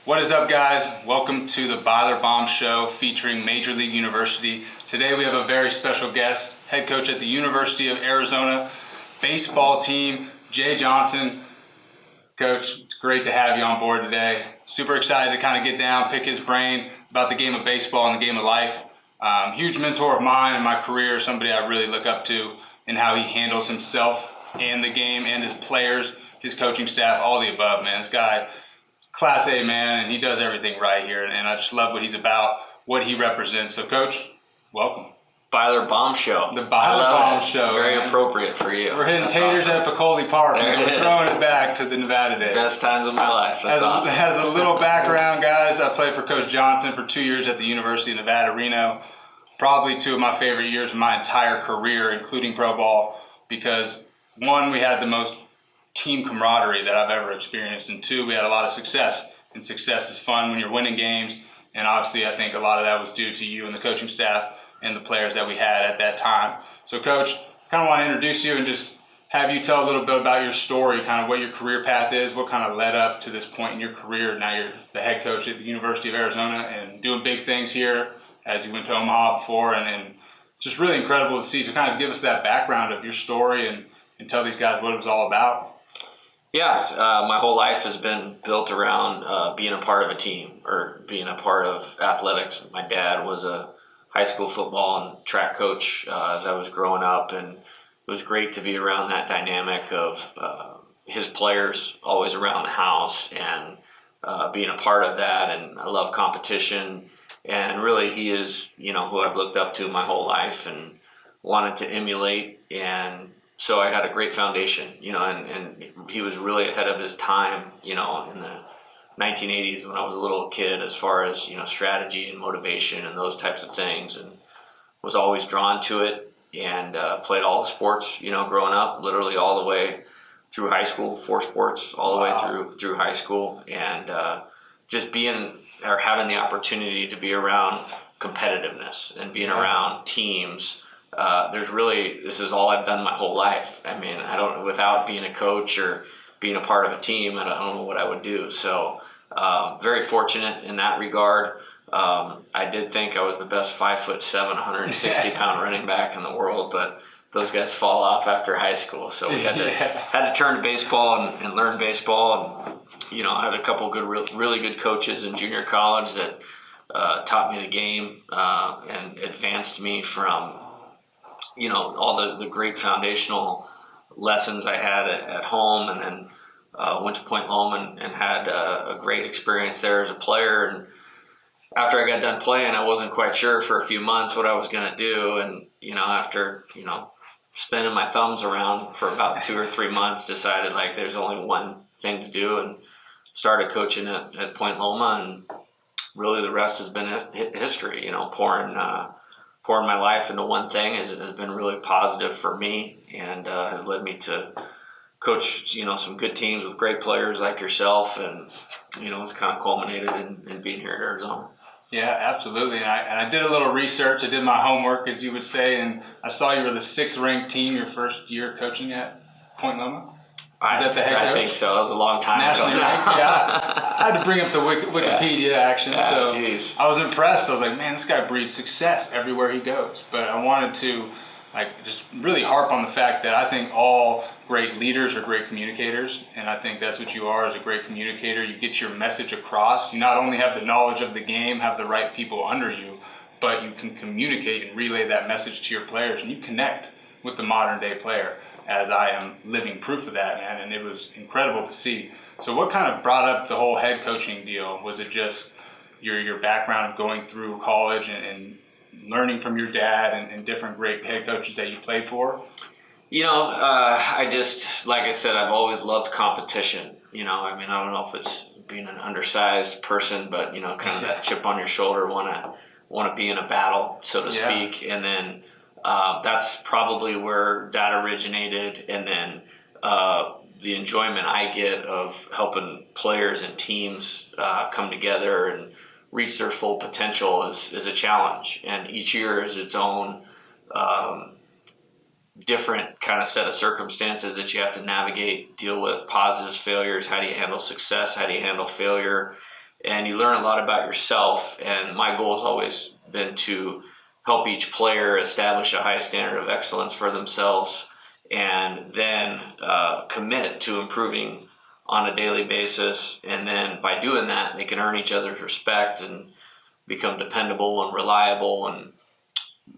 What is up, guys? Welcome to the Byler Bomb Show featuring Major League University. Today we have a very special guest, head coach at the University of Arizona baseball team, Jay Johnson. Coach, it's great to have you on board today. Super excited to kind of get down, pick his brain about the game of baseball and the game of life. Huge mentor of mine in my career, somebody I really look up to in how he handles himself and the game and his players, his coaching staff, all the above, man. This guy, Class A, man, and he does everything right here, and I just love what he's about, what he represents. So, Coach, welcome. Byler Bomb Show. The Byler Bomb Show. Very man. appropriate for you. We're hitting That's taters awesome. at Piccoli Park, There man. it We're is. throwing it back to the Nevada days. Best times of my life. That's awesome. As a little background, guys, I played for Coach Johnson for 2 years at the University of Nevada, Reno. Probably two of my favorite years of my entire career, including pro ball, because one, we had the most team camaraderie that I've ever experienced, and two, we had a lot of success. And success is fun when you're winning games, and obviously I think a lot of that was due to you and the coaching staff and the players that we had at that time. So, Coach, kind of want to introduce you and just have you tell a little bit about your story, kind of what your career path is, what kind of led up to this point in your career. Now you're the head coach at the University of Arizona and doing big things here as you went to Omaha before, and just really incredible to see. So kind of give us that background of your story and tell these guys what it was all about. Yeah, my whole life has been built around being a part of a team or being a part of athletics. My dad was a high school football and track coach as I was growing up, and it was great to be around that dynamic of his players always around the house and being a part of that. And I love competition, and really he is, who I've looked up to my whole life and wanted to emulate. And so I had a great foundation, and he was really ahead of his time, in the 1980s when I was a little kid, as far as, strategy and motivation and those types of things, and was always drawn to it, and played all the sports, growing up, literally all the way through high school, 4 sports all the way through high school, and just having the opportunity to be around competitiveness and being around teams. This is all I've done my whole life. I mean, without being a coach or being a part of a team, I don't know what I would do. So, very fortunate in that regard. I did think I was the best 5'7", 160-pound running back in the world, but those guys fall off after high school. So we had to turn to baseball and learn baseball. And, I had a couple really good coaches in junior college that taught me the game and advanced me from all the great foundational lessons I had at home, and then went to Point Loma and had a great experience there as a player. And after I got done playing, I wasn't quite sure for a few months what I was going to do. And, after, spinning my thumbs around for about 2 or 3 months, decided like there's only one thing to do, and started coaching at Point Loma. And really the rest has been history, pouring my life into one thing has been really positive for me, and has led me to coach, some good teams with great players like yourself, and, it's kind of culminated in being here at Arizona. Yeah, absolutely. And I did a little research. I did my homework, as you would say, and I saw you were the 6th ranked team your first year coaching at Point Loma. Is that the head coach? I think so. That was a long time Nationally ago. ranked? Yeah. I had to bring up the Wikipedia action. So geez. I was impressed. I was like, man, this guy breeds success everywhere he goes. But I wanted to just really harp on the fact that I think all great leaders are great communicators, and I think that's what you are as a great communicator. You get your message across. You not only have the knowledge of the game, have the right people under you, but you can communicate and relay that message to your players, and you connect with the modern day player, as I am living proof of that, man, and it was incredible to see. So what kind of brought up the whole head coaching deal? Was it just your background of going through college and learning from your dad and different great head coaches that you played for? I just, like I said, I've always loved competition. I don't know if it's being an undersized person, but, kind of that chip on your shoulder, want to be in a battle, so to speak. And then that's probably where that originated. And then the enjoyment I get of helping players and teams come together and reach their full potential is a challenge. And each year is its own different kind of set of circumstances that you have to navigate, deal with positives, failures. How do you handle success? How do you handle failure? and you learn a lot about yourself. And my goal has always been to help each player establish a high standard of excellence for themselves, and then commit to improving on a daily basis. And then by doing that, they can earn each other's respect and become dependable and reliable and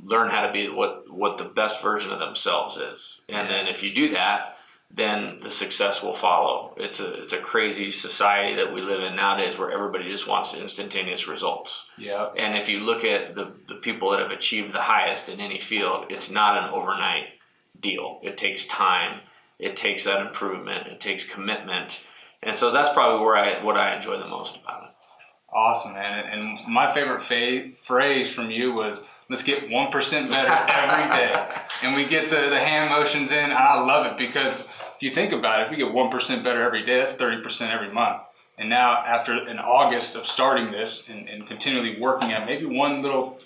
learn how to be what the best version of themselves is. And then if you do that, then the success will follow. It's a crazy society that we live in nowadays where everybody just wants instantaneous results. Yeah. And if you look at the people that have achieved the highest in any field, it's not an overnight deal. It takes time. It takes that improvement. It takes commitment. And so that's probably what I enjoy the most about it. Awesome, man. And my favorite phrase from you was, let's get 1% better every day. And we get the hand motions in, and I love it because if you think about it, if we get 1% better every day, that's 30% every month. And now after in August of starting this and continually working at maybe one little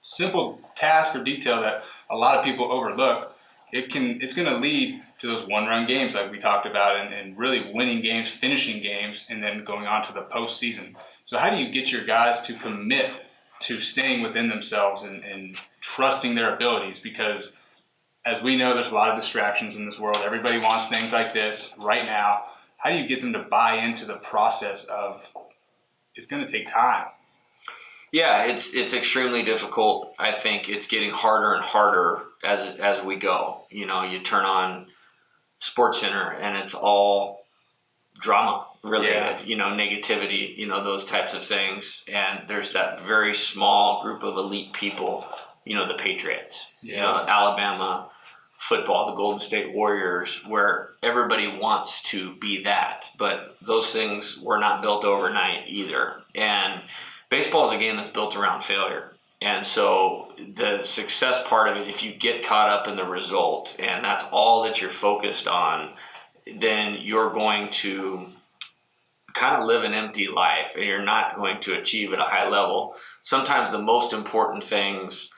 simple task or detail that a lot of people overlook, it's going to lead to those one-run games like we talked about, and really winning games, finishing games, and then going on to the postseason. So how do you get your guys to commit to staying within themselves and trusting their abilities? Because as we know, there's a lot of distractions in this world. Everybody wants things like this right now. How do you get them to buy into the process of it's going to take time? Yeah, it's extremely difficult. I think it's getting harder and harder as we go. You know, you turn on SportsCenter and it's all drama related, negativity, those types of things. And there's that very small group of elite people, the Patriots, Alabama football, the Golden State Warriors, where everybody wants to be that. But those things were not built overnight either. And baseball is a game that's built around failure. And so the success part of it, if you get caught up in the result and that's all that you're focused on, then you're going to kind of live an empty life and you're not going to achieve at a high level. Sometimes the most important things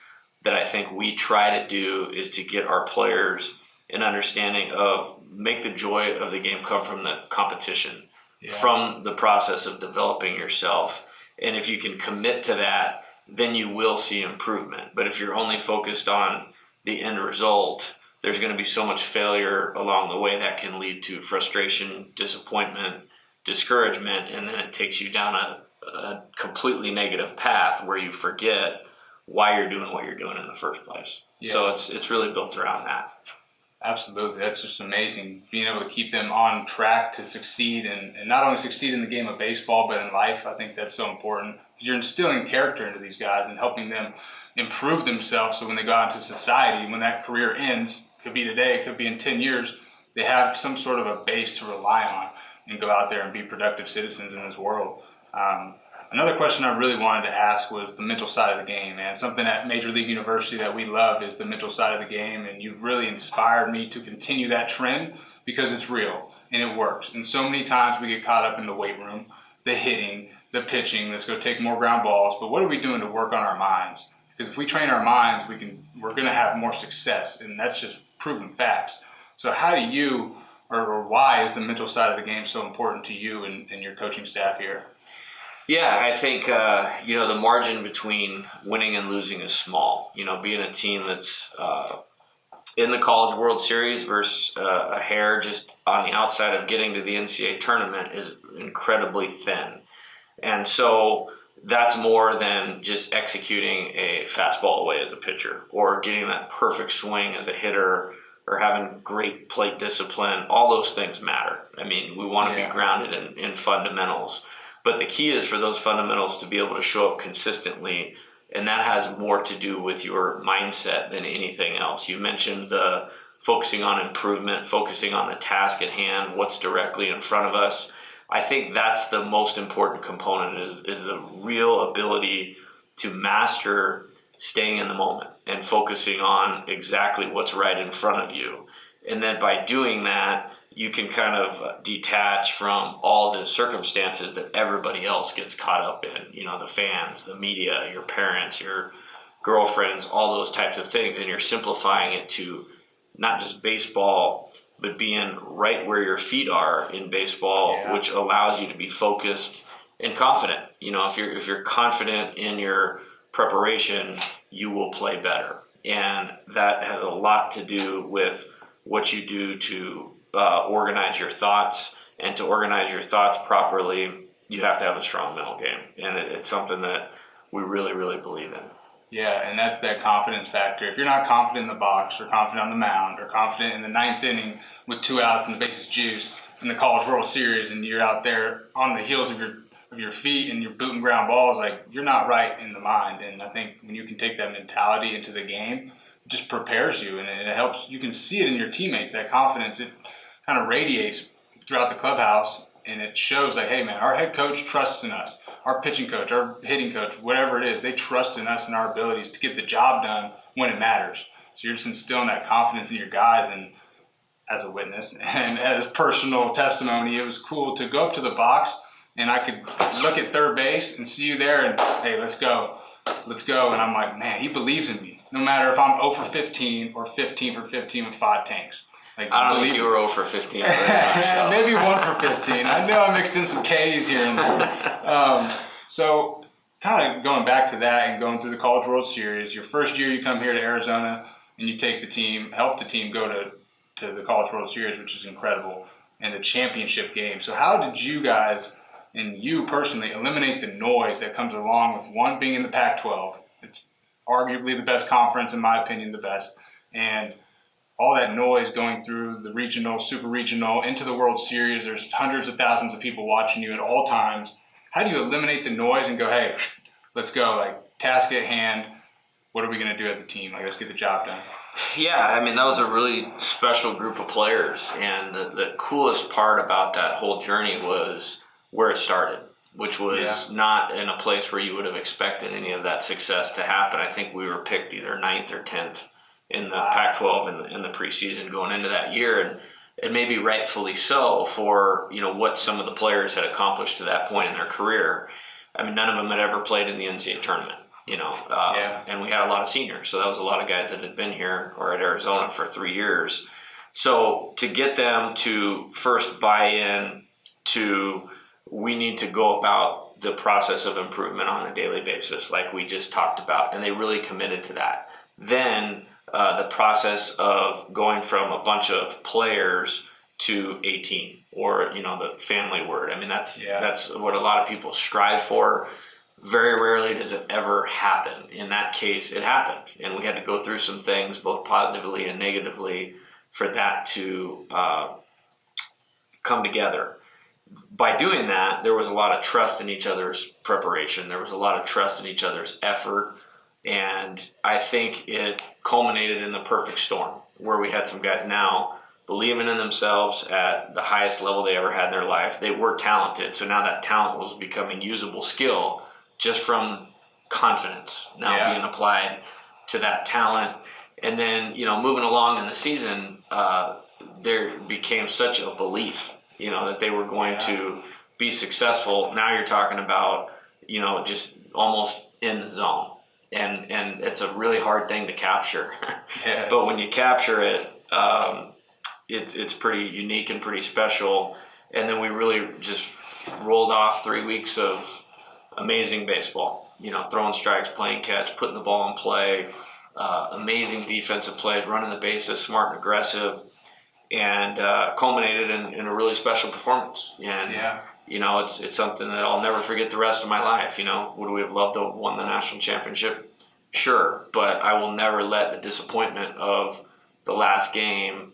that I think we try to do is to get our players an understanding of make the joy of the game come from the competition, from the process of developing yourself. And if you can commit to that, then you will see improvement. But if you're only focused on the end result, there's going to be so much failure along the way that can lead to frustration, disappointment, discouragement, and then it takes you down a completely negative path where you forget why you're doing what you're doing in the first place. Yeah. So it's really built around that. Absolutely. That's just amazing. Being able to keep them on track to succeed and not only succeed in the game of baseball, but in life. I think that's so important. You're instilling character into these guys and helping them improve themselves so when they go out into society, when that career ends, could be today, it could be in 10 years, they have some sort of a base to rely on and go out there and be productive citizens in this world. Another question I really wanted to ask was the mental side of the game, man. Something at Major League University that we love is the mental side of the game, and you've really inspired me to continue that trend because it's real and it works. And so many times we get caught up in the weight room, the hitting, the pitching, let's go take more ground balls, but what are we doing to work on our minds? Because if we train our minds, we're going to have more success, and that's just proven facts. So how do you, or why is the mental side of the game so important to you and your coaching staff here? Yeah, I think, the margin between winning and losing is small. Being a team that's in the College World Series versus a hair just on the outside of getting to the NCAA tournament is incredibly thin. And so that's more than just executing a fastball away as a pitcher or getting that perfect swing as a hitter or having great plate discipline. All those things matter. I mean, we want to be grounded in fundamentals. But the key is for those fundamentals to be able to show up consistently, and that has more to do with your mindset than anything else. You mentioned the focusing on improvement, focusing on the task at hand, what's directly in front of us. I think that's the most important component is the real ability to master staying in the moment and focusing on exactly what's right in front of you. And then by doing that, you can kind of detach from all the circumstances that everybody else gets caught up in, the fans, the media, your parents, your girlfriends, all those types of things. And you're simplifying it to not just baseball, but being right where your feet are in baseball, which allows you to be focused and confident. If you're confident in your preparation, you will play better. And that has a lot to do with what you do to organize your thoughts. And to organize your thoughts properly, you have to have a strong mental game. And it's something that we really, really believe in. Yeah, and that's that confidence factor. If you're not confident in the box or confident on the mound or confident in the ninth inning with 2 outs and the bases juiced in the College World Series, and you're out there on the heels of your feet and you're booting ground balls, like, you're not right in the mind. And I think when you can take that mentality into the game, it just prepares you, and it helps. You can see it in your teammates, that confidence. It kind of radiates throughout the clubhouse, and it shows like, hey man, our head coach trusts in us. Our pitching coach, our hitting coach, whatever it is, they trust in us and our abilities to get the job done when it matters. So you're just instilling that confidence in your guys. And as a witness and as personal testimony, it was cool to go up to the box and I could look at third base and see you there and, hey, let's go. And I'm like, man, he believes in me. No matter if I'm 0 for 15 or 15 for 15 with 5 tanks. Like, I don't think you were 0 for 15. Maybe 1 for 15. I know I mixed in some K's here and there. So kind of going back to that and going through the College World Series, your first year you come here to Arizona and you take the team, help the team go to the College World Series, which is incredible, and the championship game. So how did you guys and you personally eliminate the noise that comes along with, one, being in the Pac-12? It's arguably the best conference, in my opinion, the best. And all that noise going through the regional, super regional, into the World Series. There's hundreds of thousands of people watching you at all times. How do you eliminate the noise and go, hey, let's go, like, task at hand, what are we going to do as a team? Like, let's get the job done. Yeah, I mean, that was a really special group of players. And the coolest part about that whole journey was where it started, which was not in a place where you would have expected any of that success to happen. I think we were picked either 9th or 10th in the Pac-12 in the preseason going into that year, and maybe rightfully so for what some of the players had accomplished to that point in their career. I mean, none of them had ever played in the NCAA tournament, and we had a lot of seniors, so that was a lot of guys that had been here or at Arizona for 3 years. So to get them to first buy in to, we need to go about the process of improvement on a daily basis, like we just talked about, and they really committed to that. Then the process of going from a bunch of players to a team, or the family word. I mean, that's what a lot of people strive for. Very rarely does it ever happen. In that case, it happened, and we had to go through some things, both positively and negatively, for that to come together. By doing that, there was a lot of trust in each other's preparation. There was a lot of trust in each other's effort. And I think it culminated in the perfect storm, where we had some guys now believing in themselves at the highest level they ever had in their life. They were talented, so now that talent was becoming usable skill just from confidence now being applied to that talent. And then, moving along in the season, there became such a belief, that they were going to be successful. Now you're talking about, just almost in the zone. And it's a really hard thing to capture. Yes. But when you capture it, it's pretty unique and pretty special. And then we really just rolled off 3 weeks of amazing baseball, throwing strikes, playing catch, putting the ball in play, amazing defensive plays, running the bases, smart and aggressive, and culminated in a really special performance. And it's something that I'll never forget the rest of my life. Would we have loved to have won the national championship? Sure, but I will never let the disappointment of the last game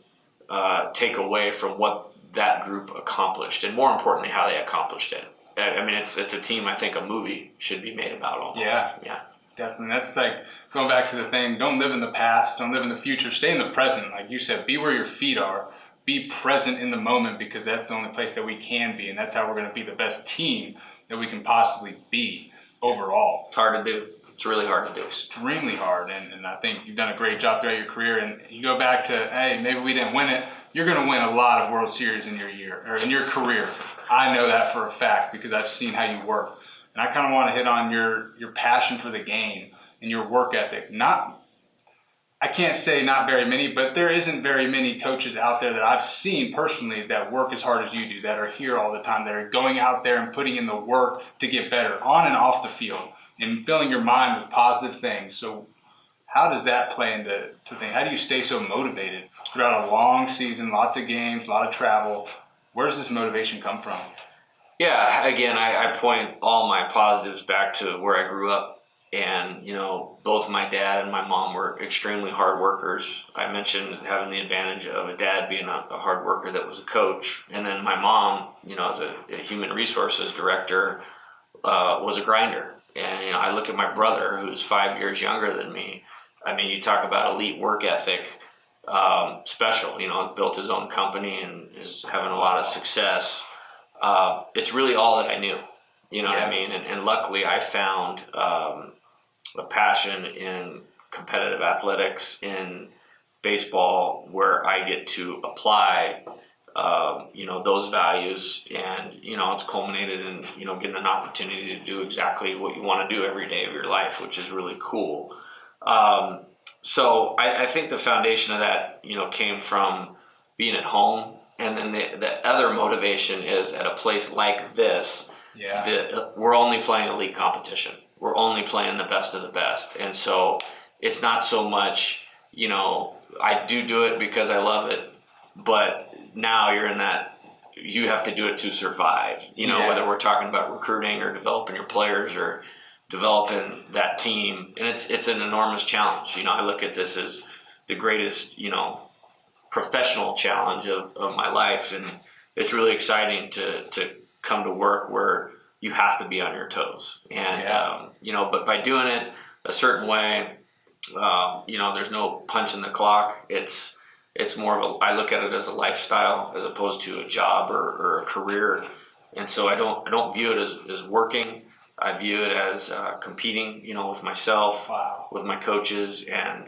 take away from what that group accomplished, and more importantly, how they accomplished it. I mean, it's a team I think a movie should be made about almost. Yeah, definitely. That's like going back to the thing, don't live in the past, don't live in the future, stay in the present. Like you said, be where your feet are. Be present in the moment, because that's the only place that we can be, and that's how we're going to be the best team that we can possibly be overall. It's hard to do. It's really hard to do. Extremely hard, and I think you've done a great job throughout your career. And you go back to, hey, maybe we didn't win it. You're going to win a lot of World Series in your year or in your career. I know that for a fact because I've seen how you work. And I kind of want to hit on your passion for the game and your work ethic. Not I can't say not very many, but there isn't very many coaches out there that I've seen personally that work as hard as you do, that are here all the time, that are going out there and putting in the work to get better on and off the field and filling your mind with positive things. So how does that play into things? How do you stay so motivated throughout a long season, lots of games, a lot of travel? Where does this motivation come from? Yeah, again, I point all my positives back to where I grew up. And, both my dad and my mom were extremely hard workers. I mentioned having the advantage of a dad being a hard worker that was a coach. And then my mom, as a human resources director, was a grinder. And, I look at my brother, who's 5 years younger than me. I mean, you talk about elite work ethic, special, built his own company and is having a lot of success. It's really all that I knew, what I mean? And luckily I found a passion in competitive athletics, in baseball, where I get to apply, those values. And, it's culminated in, getting an opportunity to do exactly what you want to do every day of your life, which is really cool. So I think the foundation of that, came from being at home. And then the other motivation is at a place like this, we're only playing elite competition. We're only playing the best of the best. And so it's not so much, I do it because I love it, but now you're in that, you have to do it to survive, whether we're talking about recruiting or developing your players or developing that team. And it's an enormous challenge. I look at this as the greatest, professional challenge of my life. And it's really exciting to come to work where you have to be on your toes. And, but by doing it a certain way, there's no punch in the clock. It's more of I look at it as a lifestyle as opposed to a job or a career. And so I don't view it as working. I view it as competing, with myself, with my coaches, and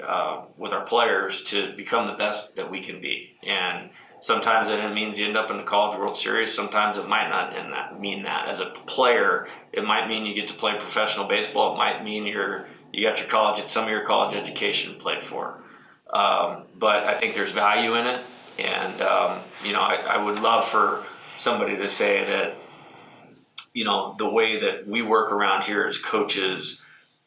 with our players to become the best that we can be. And sometimes it means you end up in the College World Series. Sometimes it might not mean that. As a player, it might mean you get to play professional baseball. It might mean you got some of your college education played for. But I think there's value in it. And, I would love for somebody to say that, the way that we work around here as coaches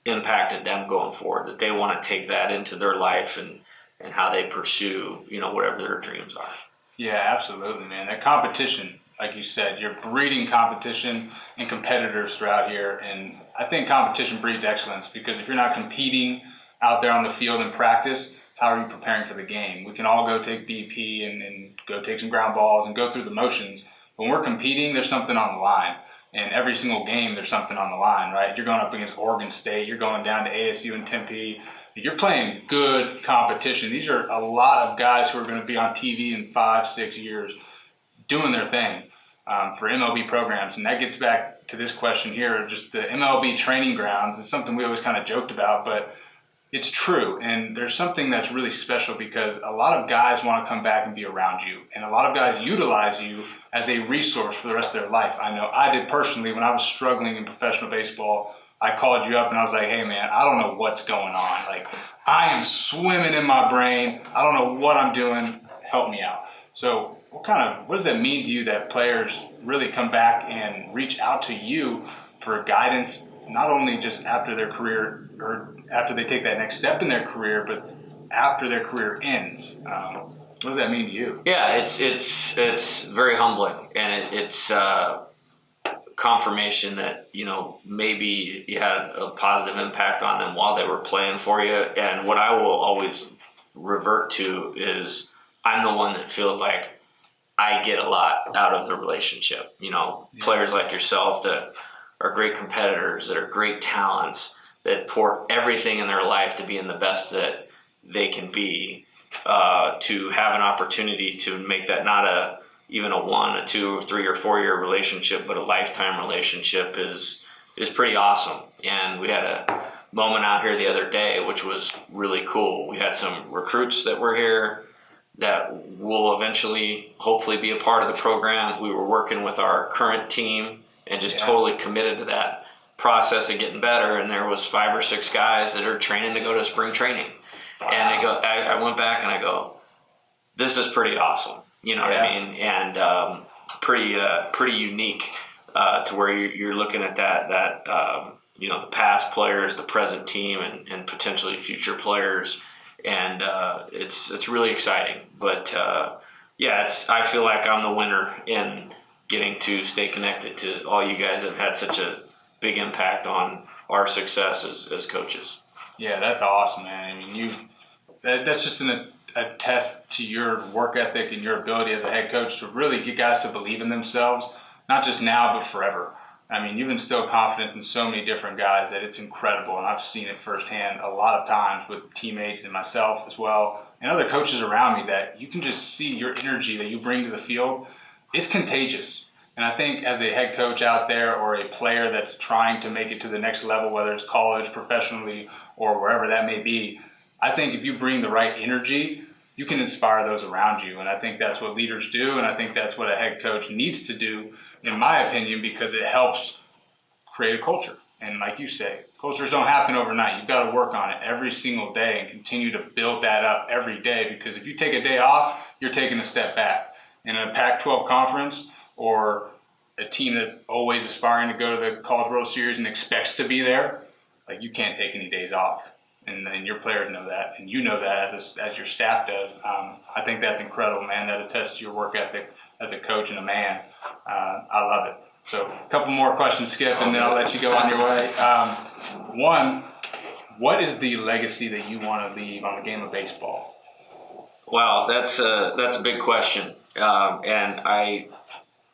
impacted them going forward, that they want to take that into their life and how they pursue, whatever their dreams are. Yeah, absolutely, man. That competition, like you said, you're breeding competition and competitors throughout here. And I think competition breeds excellence, because if you're not competing out there on the field in practice, how are you preparing for the game? We can all go take BP and go take some ground balls and go through the motions. When we're competing, there's something on the line. And every single game, there's something on the line, right? You're going up against Oregon State. You're going down to ASU and Tempe. You're playing good competition. These are a lot of guys who are going to be on TV in 5-6 years doing their thing for MLB programs. And that gets back to this question here, just the MLB training grounds. It's something we always kind of joked about, but it's true. And there's something that's really special, because a lot of guys want to come back and be around you. And a lot of guys utilize you as a resource for the rest of their life. I know I did personally when I was struggling in professional baseball. I called you up and I was like, hey man, I don't know what's going on. Like, I am swimming in my brain. I don't know what I'm doing. Help me out. So what does that mean to you that players really come back and reach out to you for guidance, not only just after their career or after they take that next step in their career, but after their career ends? What does that mean to you? Yeah, it's very humbling, and it's confirmation that, maybe you had a positive impact on them while they were playing for you. And what I will always revert to is I'm the one that feels like I get a lot out of the relationship. Players like yourself that are great competitors, that are great talents, that pour everything in their life to be in the best that they can be, to have an opportunity to make that not even a 1, a 2, 3, or 4 year relationship, but a lifetime relationship is pretty awesome. And we had a moment out here the other day, which was really cool. We had some recruits that were here that will eventually hopefully be a part of the program. We were working with our current team and just totally committed to that process of getting better. And there was 5 or 6 guys that are training to go to spring training. And I went back and I go, this is pretty awesome. You know what I mean? And pretty unique to where you're looking at that the past players, the present team, and potentially future players. And it's really exciting. But I feel like I'm the winner in getting to stay connected to all you guys that had such a big impact on our success as coaches. Yeah, that's awesome, man. I mean, that's just a test to your work ethic and your ability as a head coach to really get guys to believe in themselves, not just now, but forever. I mean, you've instilled confidence in so many different guys that it's incredible, and I've seen it firsthand a lot of times with teammates and myself as well, and other coaches around me, that you can just see your energy that you bring to the field. It's contagious. And I think as a head coach out there or a player that's trying to make it to the next level, whether it's college, professionally, or wherever that may be, I think if you bring the right energy, you can inspire those around you. And I think that's what leaders do, and I think that's what a head coach needs to do, in my opinion, because it helps create a culture. And like you say, cultures don't happen overnight. You've got to work on it every single day and continue to build that up every day, because if you take a day off, you're taking a step back. In a Pac-12 conference or a team that's always aspiring to go to the College World Series and expects to be there, like, you can't take any days off. And your players know that, and you know that as your staff does. I think that's incredible, man. That attests to your work ethic as a coach and a man. I love it. So a couple more questions, Skip, and then I'll let you go on your way. One, what is the legacy that you want to leave on the game of baseball? Wow, that's a big question. And I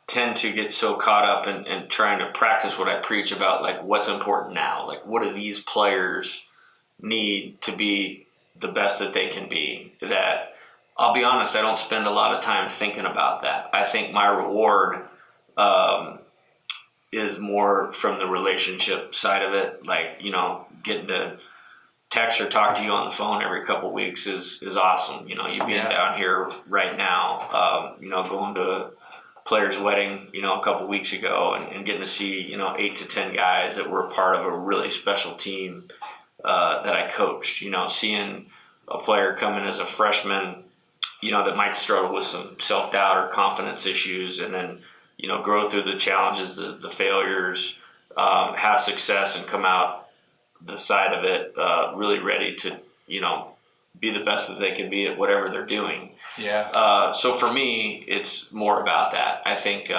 tend to get so caught up in trying to practice what I preach about, like, what's important now. Like, what do these players need to be the best that they can be, that I'll be honest, I don't spend a lot of time thinking about that. I think my reward is more from the relationship side of it. Like, getting to text or talk to you on the phone every couple of weeks is awesome. You being down here right now, going to a player's wedding, a couple of weeks ago, and getting to see, 8 to 10 guys that were part of a really special team that I coached. Seeing a player come in as a freshman, that might struggle with some self-doubt or confidence issues, and then, grow through the challenges, the failures, have success, and come out the side of it really ready to, be the best that they can be at whatever they're doing. Yeah. So for me, it's more about that. I think,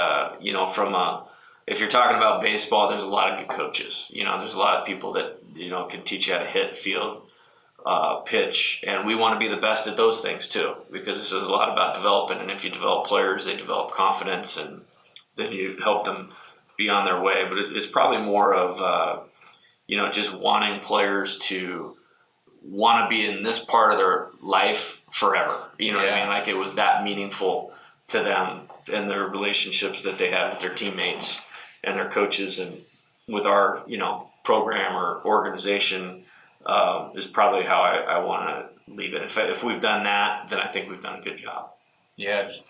if you're talking about baseball, there's a lot of good coaches. There's a lot of people that, can teach you how to hit, field, pitch, and we want to be the best at those things too, because this is a lot about developing. And if you develop players, they develop confidence, and then you help them be on their way. But it's probably more of, just wanting players to want to be in this part of their life forever. You know what I mean? Like, it was that meaningful to them and their relationships that they had with their teammates and their coaches, and with our, program or organization, is probably how I want to leave it. If we've done that, then I think we've done a good job. Yeah, just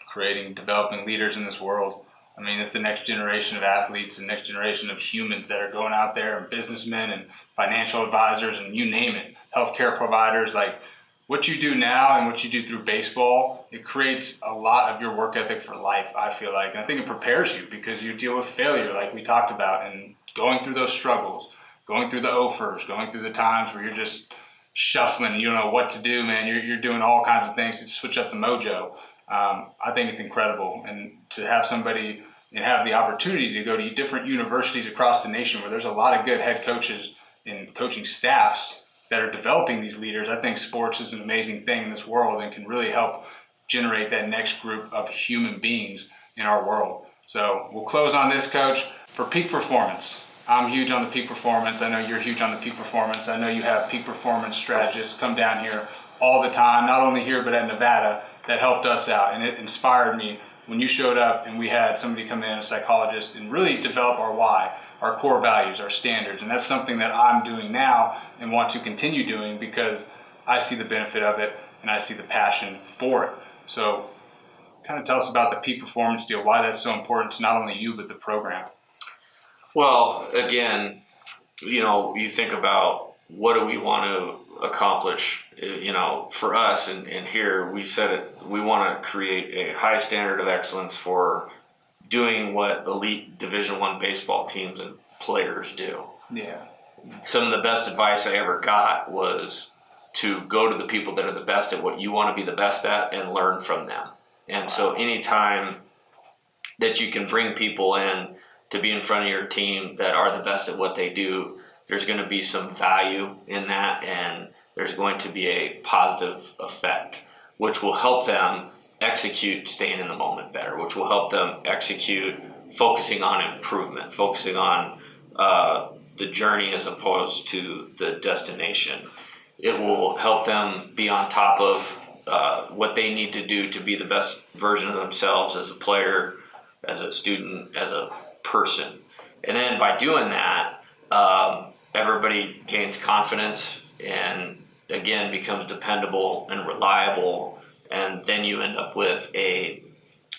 developing leaders in this world. I mean, it's the next generation of athletes, the next generation of humans that are going out there, and businessmen and financial advisors, and you name it, healthcare providers. Like, what you do now and what you do through baseball, it creates a lot of your work ethic for life, I feel like. And I think it prepares you, because you deal with failure, like we talked about, and going through those struggles, going through the offers, going through the times where you're just shuffling, you don't know what to do, man. You're doing all kinds of things to switch up the mojo. I think it's incredible. And to have somebody and have the opportunity to go to different universities across the nation where there's a lot of good head coaches and coaching staffs that are developing these leaders, I think sports is an amazing thing in this world and can really help generate that next group of human beings in our world. So we'll close on this, Coach. For peak performance, I'm huge on the peak performance. I know you're huge on the peak performance. I know you have peak performance strategists come down here all the time, not only here but at Nevada, that helped us out. And it inspired me when you showed up and we had somebody come in, a psychologist, and really develop our why, our core values, our standards. And that's something that I'm doing now and want to continue doing, because I see the benefit of it and I see the passion for it. So kind of tell us about the peak performance deal, why that's so important to not only you but the program. Well, again, you think about what do we want to accomplish? You know, for us, and here we said it, we want to create a high standard of excellence for doing what elite Division I baseball teams and players do. Yeah. Some of the best advice I ever got was to go to the people that are the best at what you want to be the best at and learn from them. And so anytime that you can bring people in to be in front of your team that are the best at what they do, there's going to be some value in that, and there's going to be a positive effect, which will help them execute staying in the moment better, which will help them execute focusing on improvement, focusing on the journey as opposed to the destination. It will help them be on top of what they need to do to be the best version of themselves as a player, as a student, as a person. And then by doing that, everybody gains confidence and, again, becomes dependable and reliable. And then you end up with a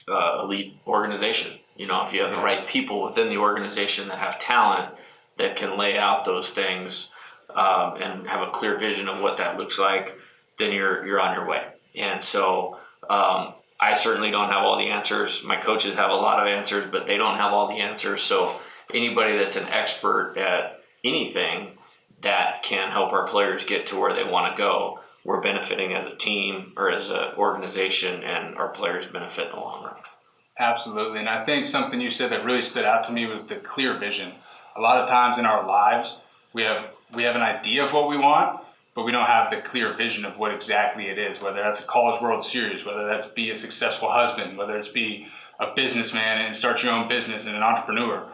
elite organization. You know, if you have the right people within the organization that have talent that can lay out those things and have a clear vision of what that looks like, then you're on your way. And so I certainly don't have all the answers. My coaches have a lot of answers, but they don't have all the answers. So anybody that's an expert at anything that can help our players get to where they want to go, we're benefiting as a team or as an organization, and our players benefit in the long run. Absolutely. And I think something you said that really stood out to me was the clear vision. A lot of times in our lives, we have an idea of what we want, but we don't have the clear vision of what exactly it is, whether that's a College World Series, whether that's be a successful husband, whether it's be a businessman and start your own business and an entrepreneur.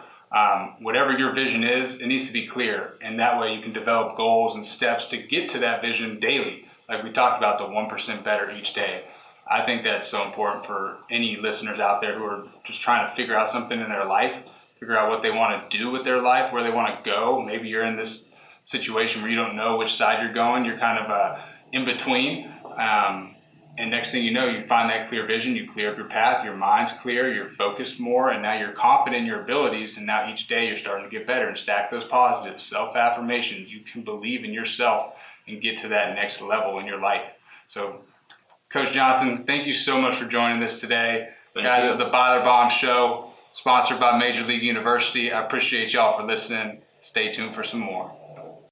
Whatever your vision is, it needs to be clear. And that way you can develop goals and steps to get to that vision daily. Like we talked about, the 1% better each day. I think that's so important for any listeners out there who are just trying to figure out something in their life, figure out what they want to do with their life, where they want to go. Maybe you're in this situation where you don't know which side you're going. You're kind of in between. And next thing you know, you find that clear vision, you clear up your path, your mind's clear, you're focused more, and now you're confident in your abilities, and now each day you're starting to get better and stack those positives, self-affirmations. You can believe in yourself and get to that next level in your life. So, Coach Johnson, thank you so much for joining us today. Guys, this is the Byler Bomb Show, sponsored by Major League University. I appreciate y'all for listening. Stay tuned for some more.